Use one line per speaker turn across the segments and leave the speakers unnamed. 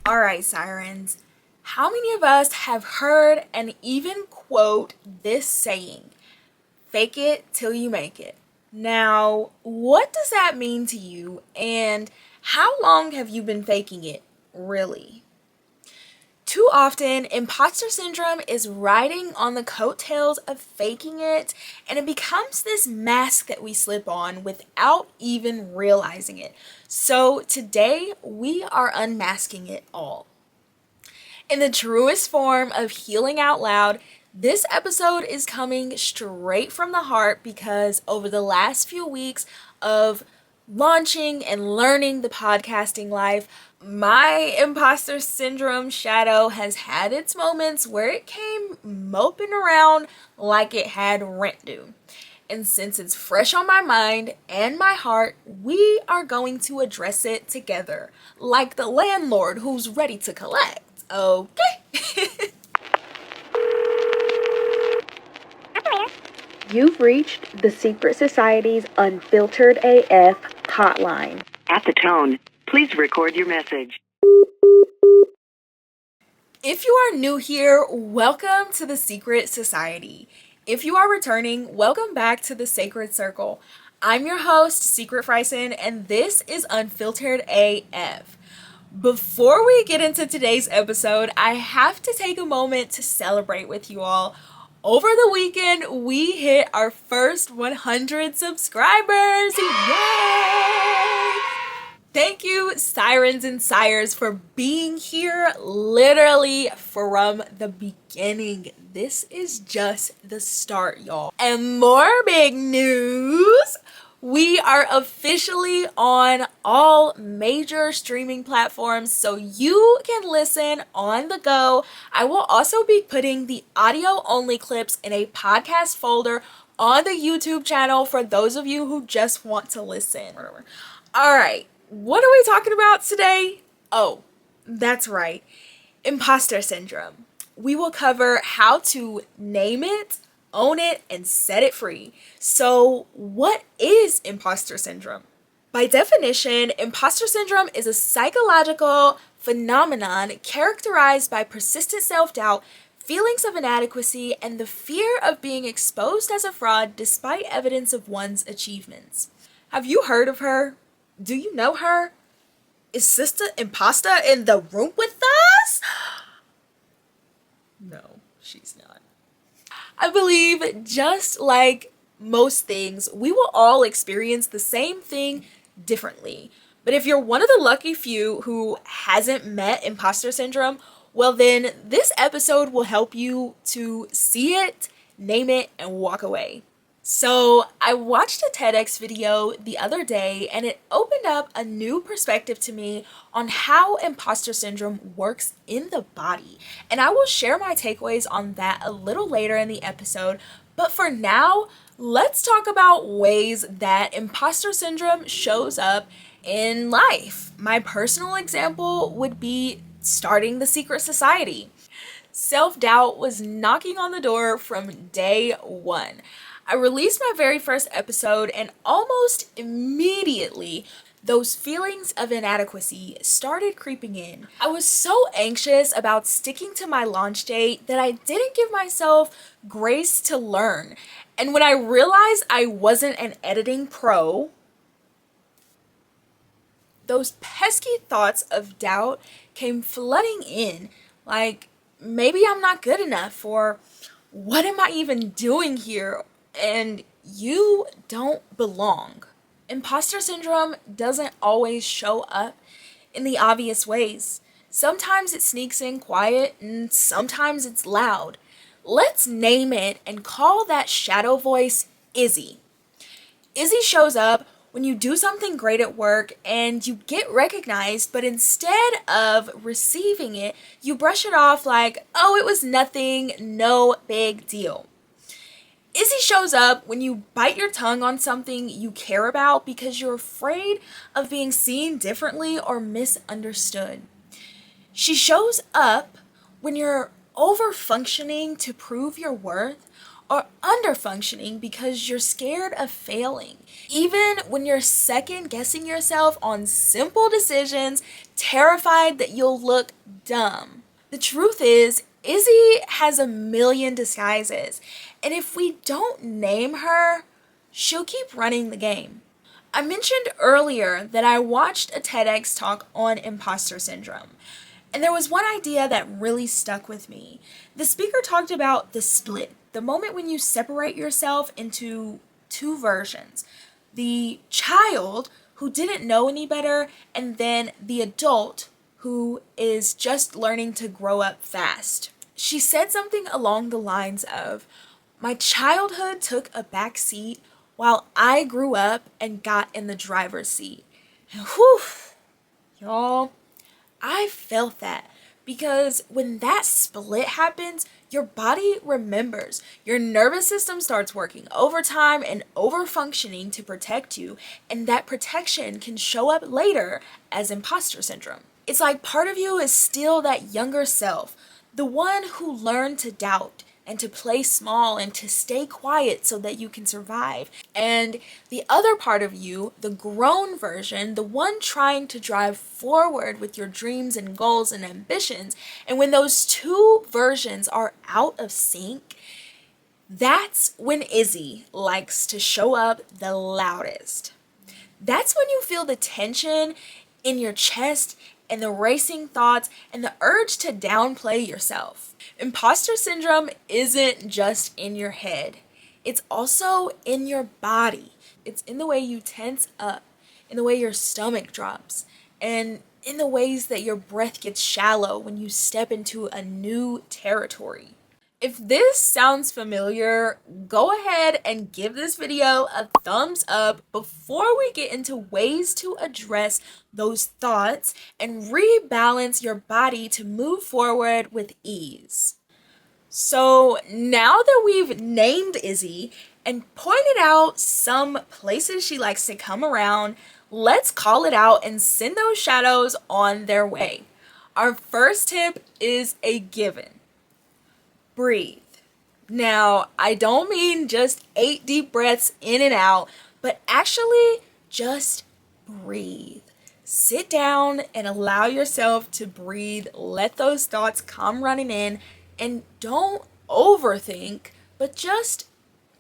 All right, sirens. How many of us have heard and even quote this saying, fake it till you make it? Now, what does that mean to you, and how long have you been faking it, really? Too often, imposter syndrome is riding on the coattails of faking it, and it becomes this mask that we slip on without even realizing it. So, today we are unmasking it all. In the truest form of healing out loud, this episode is coming straight from the heart because over the last few weeks of launching and learning the podcasting life, my imposter syndrome shadow has had its moments where it came moping around like it had rent due. And since it's fresh on my mind and my heart, we are going to address it together, like the landlord who's ready to collect. Okay?
You've reached the Sycrett Society's Unfiltered AF hotline.
At the tone, please record your message.
If you are new here, welcome to the Sycrett Society. If you are returning, welcome back to the Sacred Circle. I'm your host, Sycrett Friesen, and this is Unfiltered AF. Before we get into today's episode, I have to take a moment to celebrate with you all. Over the weekend, we hit our first 100 subscribers. Yay! Thank you, sirens and sires, for being here literally from the beginning. This is just the start, y'all. And more big news! We are officially on all major streaming platforms, so you can listen on the go. I will also be putting the audio-only clips in a podcast folder on the YouTube channel for those of you who just want to listen. All right. What are we talking about today? Oh, that's right. Imposter syndrome. We will cover how to name it, own it, and set it free. So, what is imposter syndrome? By definition, imposter syndrome is a psychological phenomenon characterized by persistent self-doubt, feelings of inadequacy, and the fear of being exposed as a fraud despite evidence of one's achievements. Have you heard of her? Do you know her? Is Sister Imposter in the room with us? No, she's not. I believe just like most things, we will all experience the same thing differently. But if you're one of the lucky few who hasn't met imposter syndrome, well then this episode will help you to see it, name it, and walk away. So I watched a TEDx video the other day and it opened up a new perspective to me on how imposter syndrome works in the body. And I will share my takeaways on that a little later in the episode. But for now, let's talk about ways that imposter syndrome shows up in life. My personal example would be starting the Sycrett Society. Self-doubt was knocking on the door from day one. I released my very first episode and almost immediately those feelings of inadequacy started creeping in. I was so anxious about sticking to my launch date that I didn't give myself grace to learn. And when I realized I wasn't an editing pro, those pesky thoughts of doubt came flooding in, like maybe I'm not good enough, or what am I even doing here? And you don't belong. Imposter syndrome doesn't always show up in the obvious ways. Sometimes it sneaks in quiet and sometimes it's loud. Let's name it and call that shadow voice Izzy. Izzy shows up when you do something great at work and you get recognized, but instead of receiving it, you brush it off like, oh, it was nothing, no big deal. Izzy shows up when you bite your tongue on something you care about because you're afraid of being seen differently or misunderstood. She shows up when you're over-functioning to prove your worth or underfunctioning because you're scared of failing. Even when you're second guessing yourself on simple decisions, terrified that you'll look dumb. The truth is, Izzy has a million disguises, and if we don't name her, she'll keep running the game. I mentioned earlier that I watched a TEDx talk on imposter syndrome, and there was one idea that really stuck with me. The speaker talked about the split, the moment when you separate yourself into two versions: the child who didn't know any better, and then the adult who is just learning to grow up fast. She said something along the lines of, "My childhood took a back seat while I grew up and got in the driver's seat." And whew, y'all, I felt that, because when that split happens, your body remembers. Your nervous system starts working overtime and overfunctioning to protect you, and that protection can show up later as imposter syndrome. It's like part of you is still that younger self, the one who learned to doubt and to play small and to stay quiet so that you can survive. And the other part of you, the grown version, the one trying to drive forward with your dreams and goals and ambitions. And when those two versions are out of sync, that's when Izzy likes to show up the loudest. That's when you feel the tension in your chest and the racing thoughts and the urge to downplay yourself. Imposter syndrome isn't just in your head. It's also in your body. It's in the way you tense up, in the way your stomach drops, and in the ways that your breath gets shallow when you step into a new territory. If this sounds familiar, go ahead and give this video a thumbs up before we get into ways to address those thoughts and rebalance your body to move forward with ease. So now that we've named Izzy and pointed out some places she likes to come around, let's call it out and send those shadows on their way. Our first tip is a given. Breathe. Now, I don't mean just 8 deep breaths in and out, but actually just breathe. Sit down and allow yourself to breathe. Let those thoughts come running in, and don't overthink, but just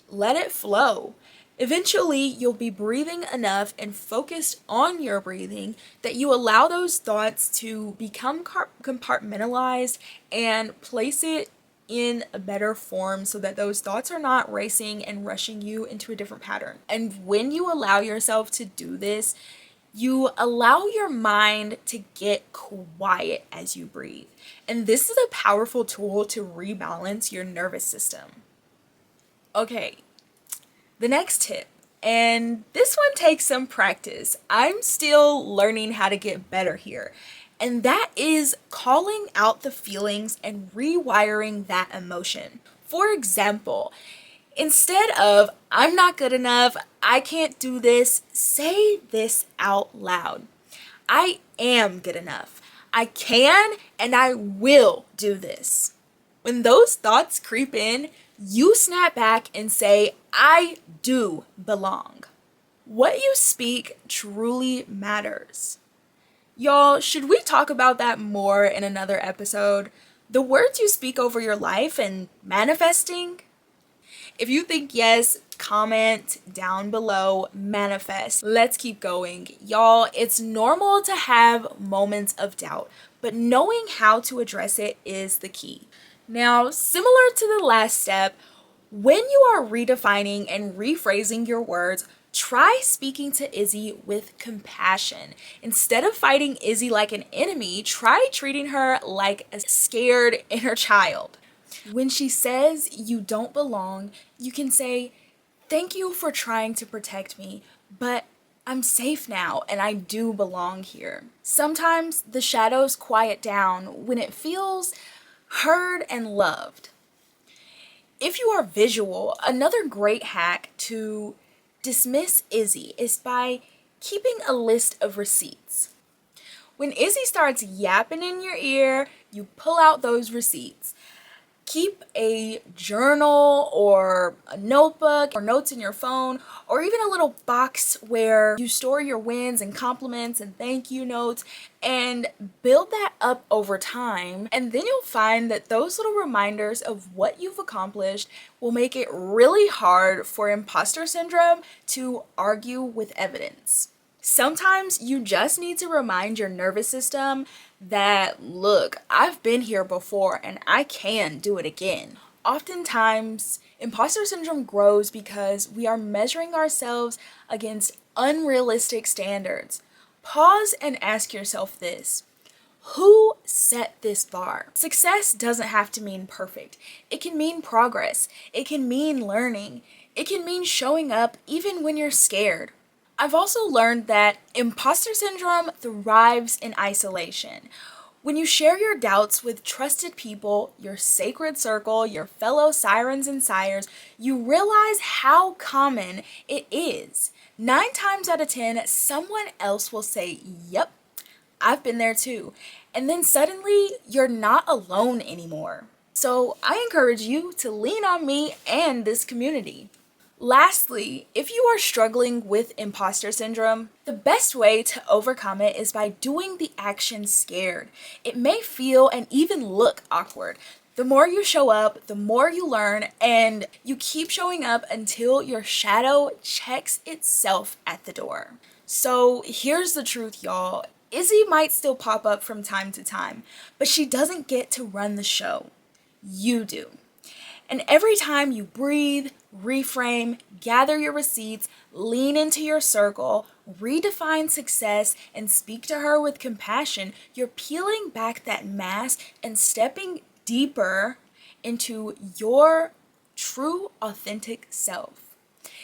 let it flow. Eventually, you'll be breathing enough and focused on your breathing that you allow those thoughts to become compartmentalized and place it in a better form so that those thoughts are not racing and rushing you into a different pattern. And when you allow yourself to do this, you allow your mind to get quiet as you breathe. And this is a powerful tool to rebalance your nervous system. Okay, the next tip, and this one takes some practice. I'm still learning how to get better here. And that is calling out the feelings and rewiring that emotion. For example, instead of "I'm not good enough, I can't do this," say this out loud: "I am good enough. I can and I will do this." When those thoughts creep in, you snap back and say, "I do belong." What you speak truly matters. Y'all, should we talk about that more in another episode? The words you speak over your life and manifesting? If you think yes, comment down below, manifest. Let's keep going. Y'all, it's normal to have moments of doubt, but knowing how to address it is the key. Now, similar to the last step, when you are redefining and rephrasing your words, try speaking to Izzy with compassion. Instead of fighting Izzy like an enemy, try treating her like a scared inner child. When she says you don't belong, you can say, "Thank you for trying to protect me, but I'm safe now and I do belong here." Sometimes the shadows quiet down when it feels heard and loved. If you are visual, another great hack to dismiss Izzy is by keeping a list of receipts. When Izzy starts yapping in your ear, you pull out those receipts. Keep a journal or a notebook or notes in your phone, or even a little box where you store your wins and compliments and thank you notes, and build that up over time. And then you'll find that those little reminders of what you've accomplished will make it really hard for imposter syndrome to argue with evidence. Sometimes you just need to remind your nervous system that, look, I've been here before and I can do it again. Oftentimes, imposter syndrome grows because we are measuring ourselves against unrealistic standards. Pause and ask yourself this: who set this bar? Success doesn't have to mean perfect. It can mean progress. It can mean learning. It can mean showing up even when you're scared. I've also learned that imposter syndrome thrives in isolation. When you share your doubts with trusted people, your sacred circle, your fellow sirens and sires, you realize how common it is. 9 times out of 10, someone else will say, "Yep, I've been there too." And then suddenly, you're not alone anymore. So I encourage you to lean on me and this community. Lastly, if you are struggling with imposter syndrome, the best way to overcome it is by doing the action scared. It may feel and even look awkward. The more you show up, the more you learn, and you keep showing up until your shadow checks itself at the door. So here's the truth, y'all. Izzy might still pop up from time to time, but she doesn't get to run the show. You do. And every time you breathe, reframe, gather your receipts, lean into your circle, redefine success, and speak to her with compassion, you're peeling back that mask and stepping deeper into your true, authentic self.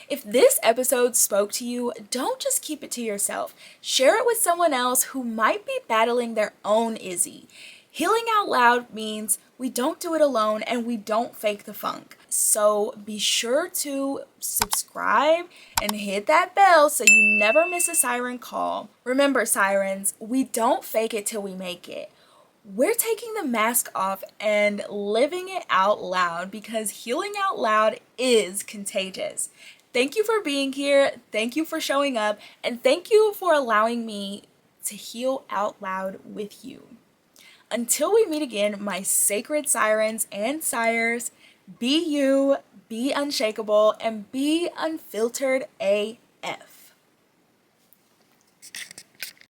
If this episode spoke to you, don't just keep it to yourself. Share it with someone else who might be battling their own Izzy. Healing out loud means we don't do it alone and we don't fake the funk. So be sure to subscribe and hit that bell so you never miss a siren call. Remember, sirens, we don't fake it till we make it. We're taking the mask off and living it out loud, because healing out loud is contagious. Thank you for being here. Thank you for showing up. And thank you for allowing me to heal out loud with you. Until we meet again, my sacred sirens and sires, be you, be unshakable, and be unfiltered AF.